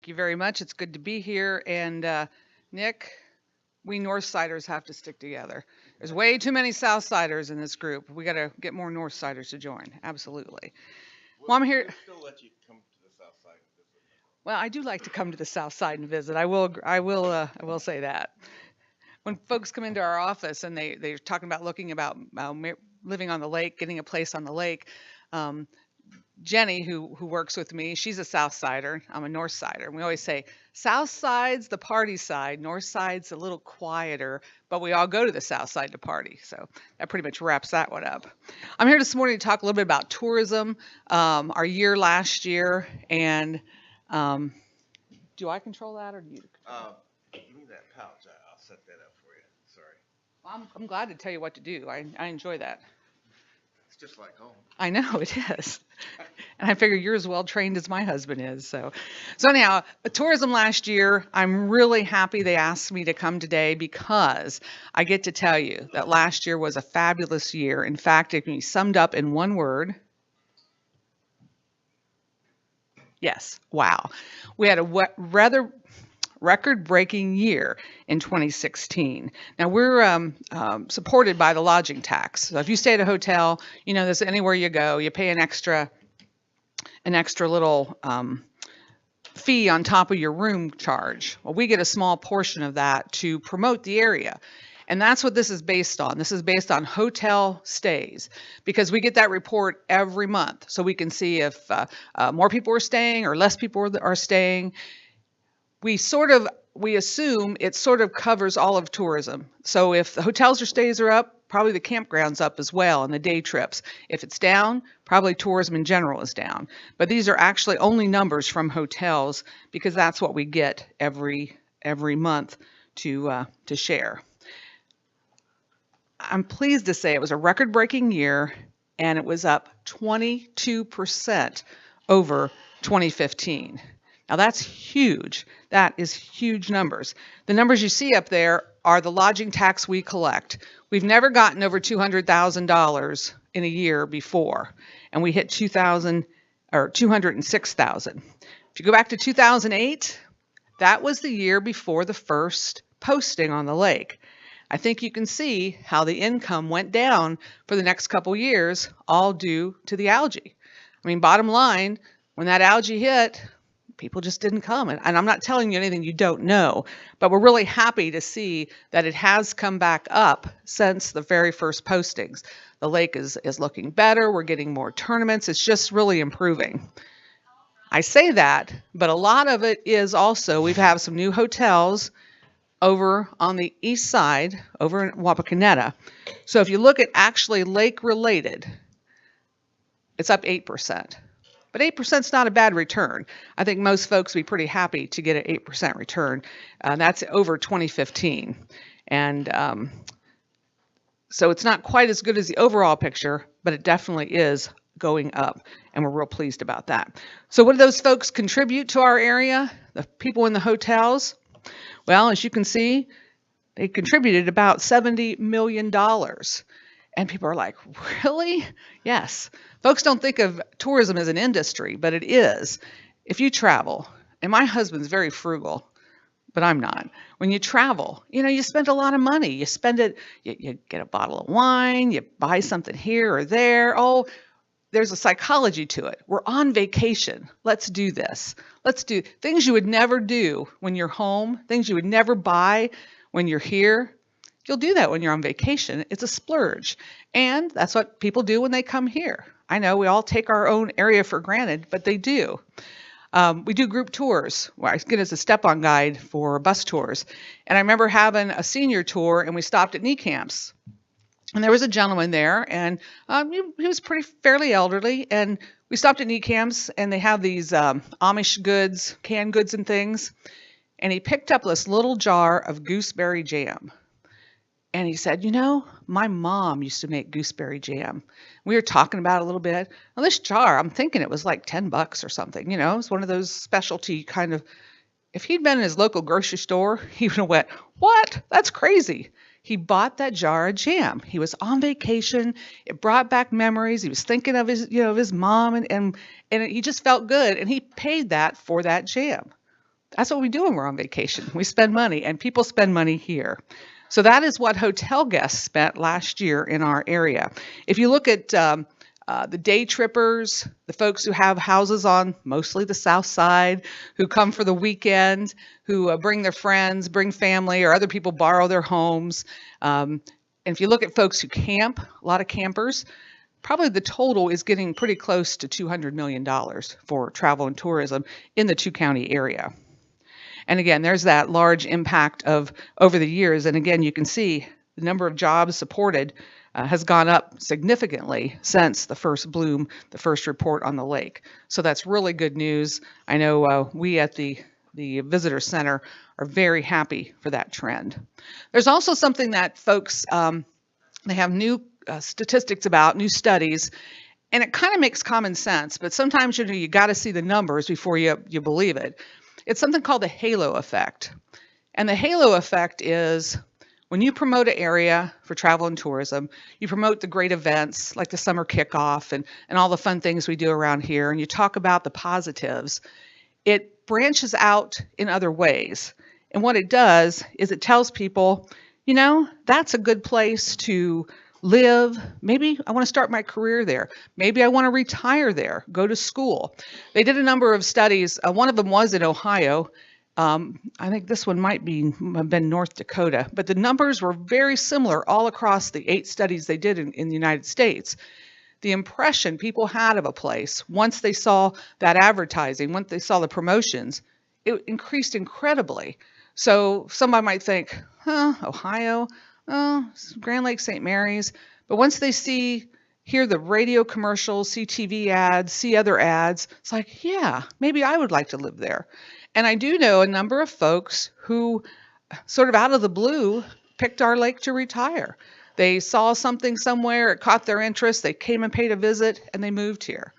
Thank you very much. It's good to be here. And Nick, we Northsiders have to stick together. There's way too many Southsiders in this group. We got to get more Northsiders to join. Absolutely. Well, I'm here. We'll still let you come to the south side and visit. Well, I do like to come to the South Side and visit. I will say that. When folks come into our office and they're talking about looking about living on the lake, getting a place on the lake. Um, Jenny, who works with me, she's a South Sider. I'm a North Sider. And we always say South Side's the party side, North Side's a little quieter, but we all go to the South Side to party. So that pretty much wraps that one up. I'm here this morning to talk a little bit about tourism, our year last year, and do I control that or do you? Give me that pouch. I'll set that up for you. Sorry. Well, I'm glad to tell you what to do. I enjoy that. It's just like home. I know it is. And I figure you're as well trained as my husband is. So anyhow, tourism last year, I'm really happy they asked me to come today because I get to tell you that last year was a fabulous year. In fact, it can be summed up in one word. Yes, wow. We had a rather record-breaking year in 2016. Now we're supported by the lodging tax. So if you stay at a hotel, you know this anywhere you go, you pay an extra little fee on top of your room charge. Well, we get a small portion of that to promote the area. And that's what this is based on. This is based on hotel stays because we get that report every month. So we can see if more people are staying or less people are staying. We assume it sort of covers all of tourism. So if the hotels or stays are up, probably the campground's up as well and the day trips. If it's down, probably tourism in general is down. But these are actually only numbers from hotels because that's what we get every month to share. I'm pleased to say it was a record-breaking year and it was up 22% over 2015. Now that's huge. That is huge numbers. The numbers you see up there are the lodging tax we collect. We've never gotten over $200,000 in a year before, and we hit 206,000. If you go back to 2008, that was the year before the first posting on the lake. I think you can see how the income went down for the next couple years, all due to the algae. I mean, bottom line, when that algae hit, people just didn't come. And I'm not telling you anything you don't know, but we're really happy to see that it has come back up since the very first postings. The lake is looking better. We're getting more tournaments. It's just really improving. I say that, but a lot of it is also we've had some new hotels over on the east side, over in Wapakoneta. So if you look at actually lake related, it's up 8%. But 8% is not a bad return. I think most folks would be pretty happy to get an 8% return. That's over 2015. And so it's not quite as good as the overall picture, but it definitely is going up. And we're real pleased about that. So what do those folks contribute to our area? The people in the hotels? Well, as you can see, they contributed about $70 million. And people are like, really? Yes. Folks don't think of tourism as an industry, but it is. If you travel, and my husband's very frugal, but I'm not. When you travel, you spend a lot of money. You spend it, you get a bottle of wine, you buy something here or there. Oh, there's a psychology to it. We're on vacation. Let's do this. Let's do things you would never do when you're home, things you would never buy when you're here. You'll do that when you're on vacation. It's a splurge. And that's what people do when they come here. I know we all take our own area for granted, but they do. We do group tours. Well, I get as a step-on guide for bus tours. And I remember having a senior tour, and we stopped at knee camps. And there was a gentleman there, and he was fairly elderly. And we stopped at knee camps, and they have these Amish goods, canned goods and things. And he picked up this little jar of gooseberry jam. And he said, my mom used to make gooseberry jam. We were talking about it a little bit. Now this jar, I'm thinking it was like $10 or something. It was one of those specialty kind of, if he'd been in his local grocery store, he would have went, what? That's crazy. He bought that jar of jam. He was on vacation. It brought back memories. He was thinking of his, of his mom and he just felt good. And he paid that for that jam. That's what we do when we're on vacation. We spend money, and people spend money here. So that is what hotel guests spent last year in our area. If you look at the day trippers, the folks who have houses on mostly the south side, who come for the weekend, who bring their friends, bring family, or other people borrow their homes. And if you look at folks who camp, a lot of campers, probably the total is getting pretty close to $200 million for travel and tourism in the two-county area. And again, there's that large impact of over the years. And again, you can see the number of jobs supported has gone up significantly since the first bloom, the first report on the lake. So that's really good news. I know we at the Visitor Center are very happy for that trend. There's also something that folks, they have new statistics about, new studies, and it kind of makes common sense, but sometimes you got to see the numbers before you believe it. It's something called the halo effect. And the halo effect is when you promote an area for travel and tourism, you promote the great events like the summer kickoff and all the fun things we do around here, and you talk about the positives, it branches out in other ways. And what it does is it tells people, you know, that's a good place to live. Maybe I want to start my career there. Maybe I want to retire there, go to school. They did a number of studies. One of them was in Ohio. I think this one might have been North Dakota, but the numbers were very similar all across the 8 studies they did in the United States. The impression people had of a place, once they saw that advertising, once they saw the promotions, it increased incredibly. So somebody might think, Ohio, Grand Lake St. Mary's. But once they hear the radio commercials, see TV ads, see other ads, it's like, yeah, maybe I would like to live there. And I do know a number of folks who sort of out of the blue picked our lake to retire. They saw something somewhere, it caught their interest, they came and paid a visit, and they moved here.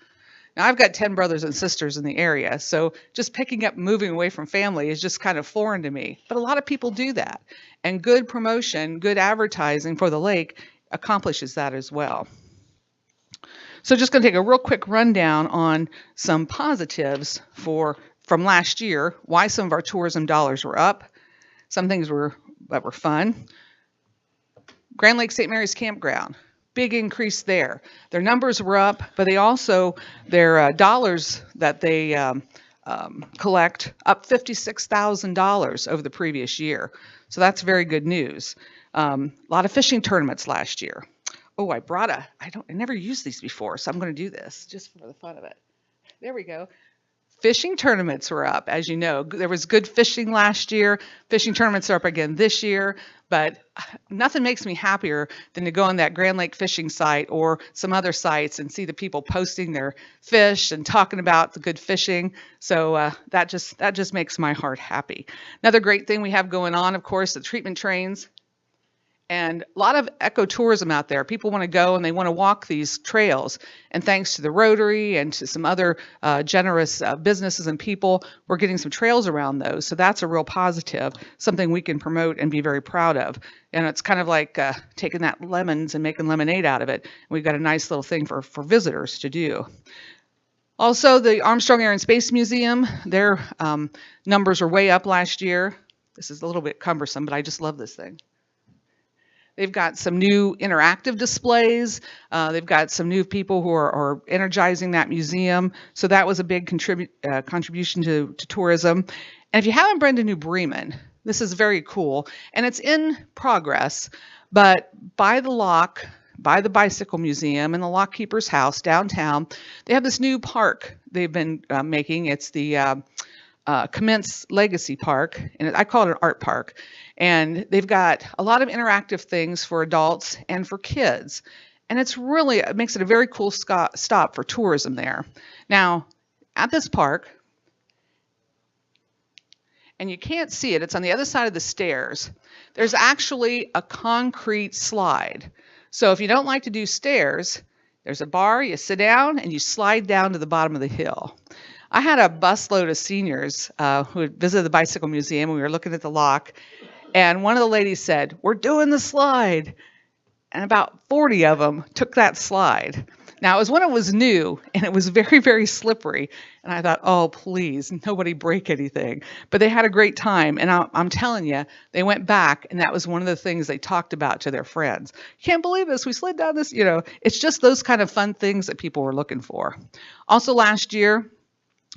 Now, I've got 10 brothers and sisters in the area, so just picking up and moving away from family is just kind of foreign to me. But a lot of people do that. And good promotion, good advertising for the lake accomplishes that as well. So just going to take a real quick rundown on some positives from last year, why some of our tourism dollars were up. Some things that were fun. Grand Lake St. Mary's Campground, big increase there. Their numbers were up, but they also, their dollars that they collect up $56,000 over the previous year. So that's very good news. A lot of fishing tournaments last year. Oh, I never used these before, so I'm going to do this just for the fun of it. There we go. Fishing tournaments were up, as you know. There was good fishing last year. Fishing tournaments are up again this year, but nothing makes me happier than to go on that Grand Lake fishing site or some other sites and see the people posting their fish and talking about the good fishing. So that just makes my heart happy. Another great thing we have going on, of course, the treatment trains. And a lot of ecotourism out there. People want to go and they want to walk these trails. And thanks to the Rotary and to some other generous businesses and people, we're getting some trails around those. So that's a real positive, something we can promote and be very proud of. And it's kind of like taking that lemons and making lemonade out of it. And we've got a nice little thing for visitors to do. Also, the Armstrong Air and Space Museum, their numbers are way up last year. This is a little bit cumbersome, but I just love this thing. They've got some new interactive displays. They've got some new people who are energizing that museum. So that was a big contribution to tourism. And if you haven't been to New Bremen, this is very cool. And it's in progress, but by the lock, by the Bicycle Museum and the Lock Keeper's House downtown, they have this new park they've been making. It's the Commence Legacy Park, and I call it an art park. And they've got a lot of interactive things for adults and for kids. And it makes it a very cool stop for tourism there. Now, at this park, and you can't see it, it's on the other side of the stairs, there's actually a concrete slide. So if you don't like to do stairs, there's a bar, you sit down, and you slide down to the bottom of the hill. I had a busload of seniors who had visited the Bicycle Museum. We were looking at the lock, and one of the ladies said, "We're doing the slide." And about 40 of them took that slide. Now, it was when it was new and it was very, very slippery. And I thought, oh, please, nobody break anything. But they had a great time. And I'm telling you, they went back and that was one of the things they talked about to their friends. You can't believe this. We slid down this, it's just those kind of fun things that people were looking for. Also last year,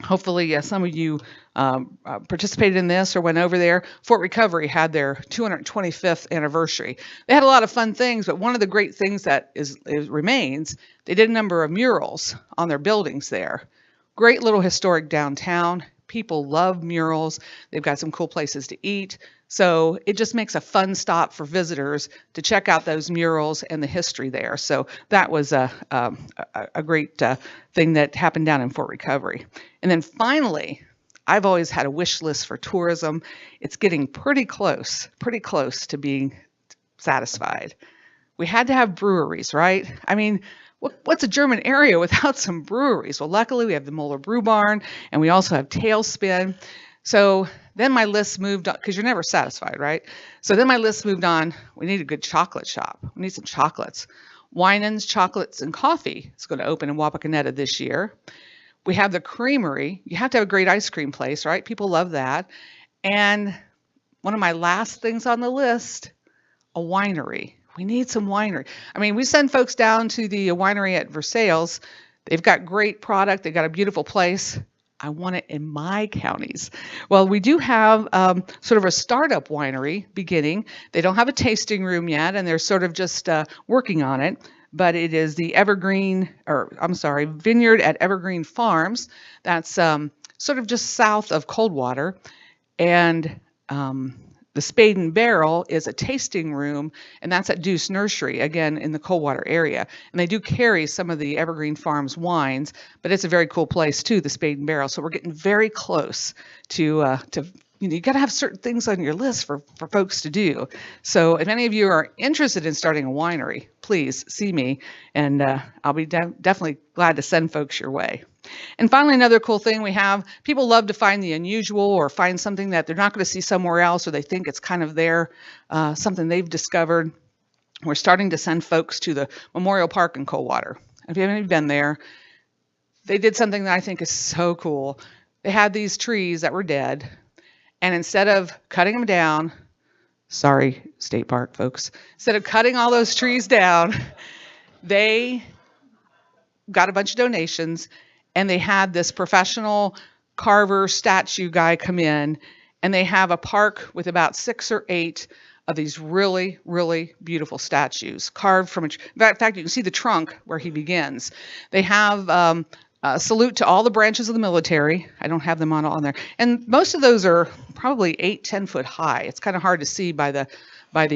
hopefully some of you participated in this or went over there. Fort Recovery had their 225th anniversary. They had a lot of fun things, but one of the great things that remains, they did a number of murals on their buildings there. Great little historic downtown. People love murals. They've got some cool places to eat. So it just makes a fun stop for visitors to check out those murals and the history there. So that was a great thing that happened down in Fort Recovery. And then finally, I've always had a wish list for tourism. It's getting pretty close to being satisfied. We had to have breweries, right? I mean, what's a German area without some breweries? Well, luckily we have the Moeller Brew Barn, and we also have Tailspin. So then my list moved on, because you're never satisfied, right? So then my list moved on. We need a good chocolate shop. We need some chocolates. Winans Chocolates and Coffee is going to open in Wapakoneta this year. We have the creamery. You have to have a great ice cream place, right? People love that. And one of my last things on the list, a winery. We need some winery. I mean, we send folks down to the winery at Versailles. They've got great product. They've got a beautiful place. I want it in my counties. Well, we do have sort of a startup winery beginning. They don't have a tasting room yet, and they're sort of just working on it. But it is the Vineyard at Evergreen Farms. That's sort of just south of Coldwater. And the Spade and Barrel is a tasting room, and that's at Deuce Nursery, again, in the Coldwater area. And they do carry some of the Evergreen Farms wines, but it's a very cool place too, the Spade and Barrel. So we're getting very close to you got to have certain things on your list for folks to do. So if any of you are interested in starting a winery, please see me, and I'll be definitely glad to send folks your way. And finally, another cool thing we have, people love to find the unusual or find something that they're not going to see somewhere else, or they think it's kind of there, something they've discovered. We're starting to send folks to the Memorial Park in Coldwater. If you haven't been there, they did something that I think is so cool. They had these trees that were dead, and instead of cutting them down, sorry, state park folks, instead of cutting all those trees down, they got a bunch of donations, and they had this professional carver statue guy come in, and they have a park with about 6 or 8 of these really, really beautiful statues carved from in fact, you can see the trunk where he begins. They have a salute to all the branches of the military. I don't have them on there. And most of those are probably 8-10 foot high. It's kind of hard to see by the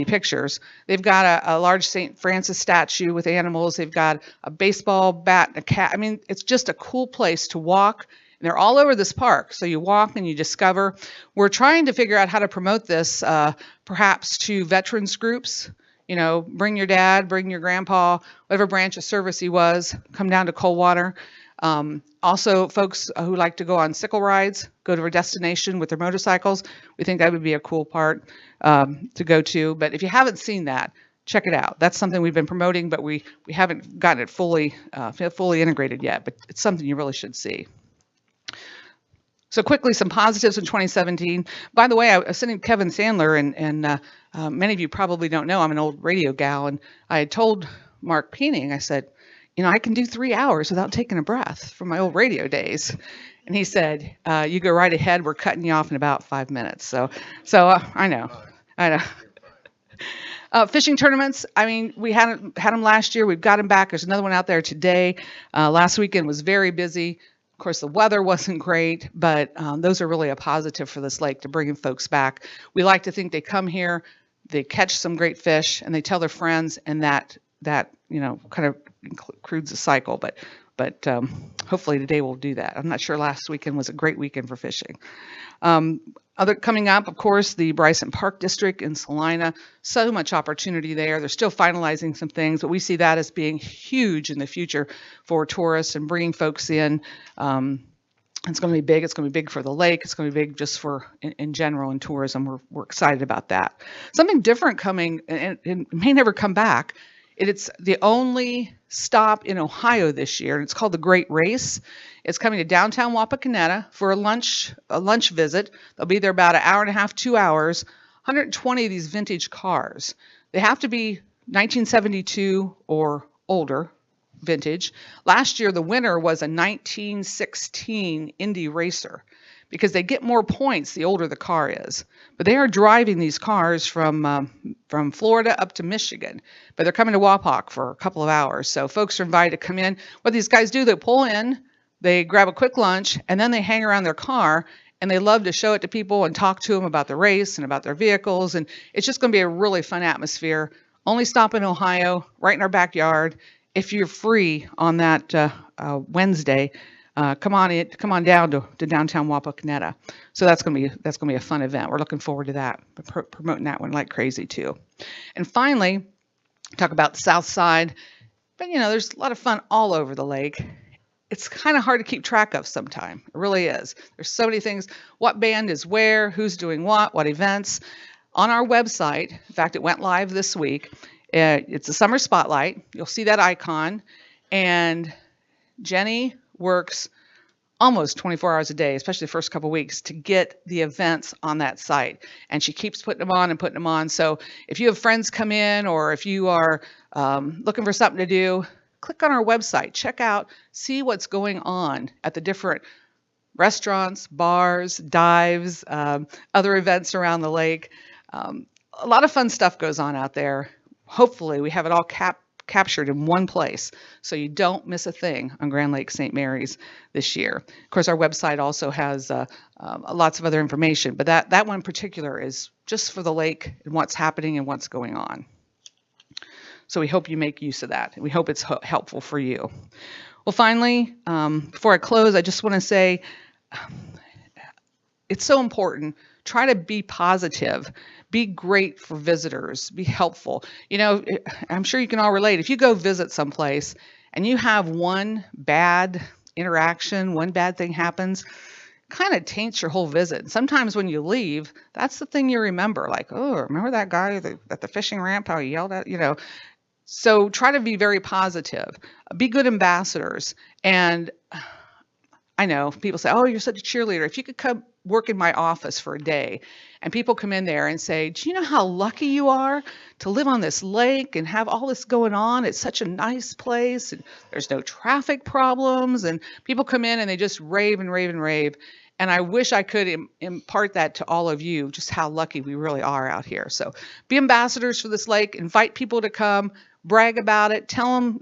pictures. They've got a large St. Francis statue with animals. They've got a baseball bat and a cat. I mean, it's just a cool place to walk. And they're all over this park. So you walk and you discover. We're trying to figure out how to promote this perhaps to veterans groups. You know, bring your dad, bring your grandpa, whatever branch of service he was, come down to Coldwater. Also, folks who like to go on sickle rides, go to a destination with their motorcycles. We think that would be a cool part to go to. But if you haven't seen that, check it out. That's something we've been promoting, but we haven't gotten it fully integrated yet. But it's something you really should see. So quickly, some positives in 2017. By the way, I was sitting with Kevin Sandler, and many of you probably don't know, I'm an old radio gal, and I had told Mark Peening, I said, you know, I can do 3 hours without taking a breath from my old radio days. And he said, you go right ahead. We're cutting you off in about 5 minutes. So I know. Fishing tournaments. I mean, we had them last year. We've got them back. There's another one out there today. Last weekend was very busy. Of course, the weather wasn't great, but those are really a positive for this lake to bringing folks back. We like to think they come here, they catch some great fish, and they tell their friends, and that you know, kind of includes the cycle. But hopefully today we'll do that. I'm not sure last weekend was a great weekend for fishing. Coming up, of course, the Bryson Park District in Salina. So much opportunity there. They're still finalizing some things, but we see that as being huge in the future for tourists and bringing folks in. It's going to be big. It's going to be big for the lake. It's going to be big just for in general in tourism. We're excited about that. Something different coming, and it may never come back, It's the only stop in Ohio this year, and it's called the Great Race. It's coming to downtown Wapakoneta for a lunch visit. They'll be there about an hour and a half, 2 hours. 120 of these vintage cars. They have to be 1972 or older vintage. Last year, the winner was a 1916 Indy Racer because they get more points the older the car is. But they are driving these cars from Florida up to Michigan. But they're coming to Wapak for a couple of hours. So folks are invited to come in. What these guys do, they pull in, they grab a quick lunch, and then they hang around their car, and they love to show it to people and talk to them about the race and about their vehicles. And it's just going to be a really fun atmosphere. Only stop in Ohio, right in our backyard. If you're free on that Wednesday, come on down to downtown Wapakoneta. So that's gonna be a fun event. We're looking forward to that. We're promoting that one like crazy too. And finally, talk about the South Side. But there's a lot of fun all over the lake. It's kind of hard to keep track of sometimes. It really is. There's so many things. What band is where? Who's doing what events? On our website, in fact, it went live this week. It's a summer spotlight. You'll see that icon. And Jenny works almost 24 hours a day, especially the first couple of weeks, to get the events on that site. And she keeps putting them on and putting them on. So if you have friends come in, or if you are looking for something to do, click on our website, check out, see what's going on at the different restaurants, bars, dives, other events around the lake. A lot of fun stuff goes on out there. Hopefully we have it all captured in one place so you don't miss a thing on Grand Lake St. Mary's this year. Of course, our website also has lots of other information, but that one in particular is just for the lake and what's happening and what's going on. So we hope you make use of that, and we hope it's helpful for you. Well, finally, before I close, I just want to say it's so important. Try to be positive. Be great for visitors. Be helpful. I'm sure you can all relate. If you go visit someplace and you have one bad interaction, one bad thing happens, kind of taints your whole visit. And sometimes when you leave, that's the thing you remember. Like, oh, remember that guy at the fishing ramp, how he yelled at, So try to be very positive. Be good ambassadors. And I know people say, oh, you're such a cheerleader. If you could come work in my office for a day, and people come in there and say, do you know how lucky you are to live on this lake and have all this going on? It's such a nice place, and there's no traffic problems, and people come in and they just rave and rave and rave. And I wish I could impart that to all of you, just how lucky we really are out here. So be ambassadors for this lake, invite people to come, brag about it, tell them,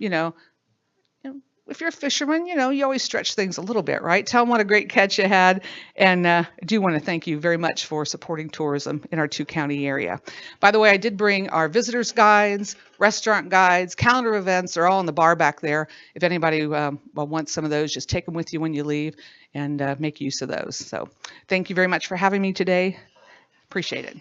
if you're a fisherman, you always stretch things a little bit, right? Tell them what a great catch you had. And I do want to thank you very much for supporting tourism in our two-county area. By the way, I did bring our visitors guides, restaurant guides, calendar events. They're all in the bar back there. If anybody wants some of those, just take them with you when you leave and make use of those. So thank you very much for having me today. Appreciate it.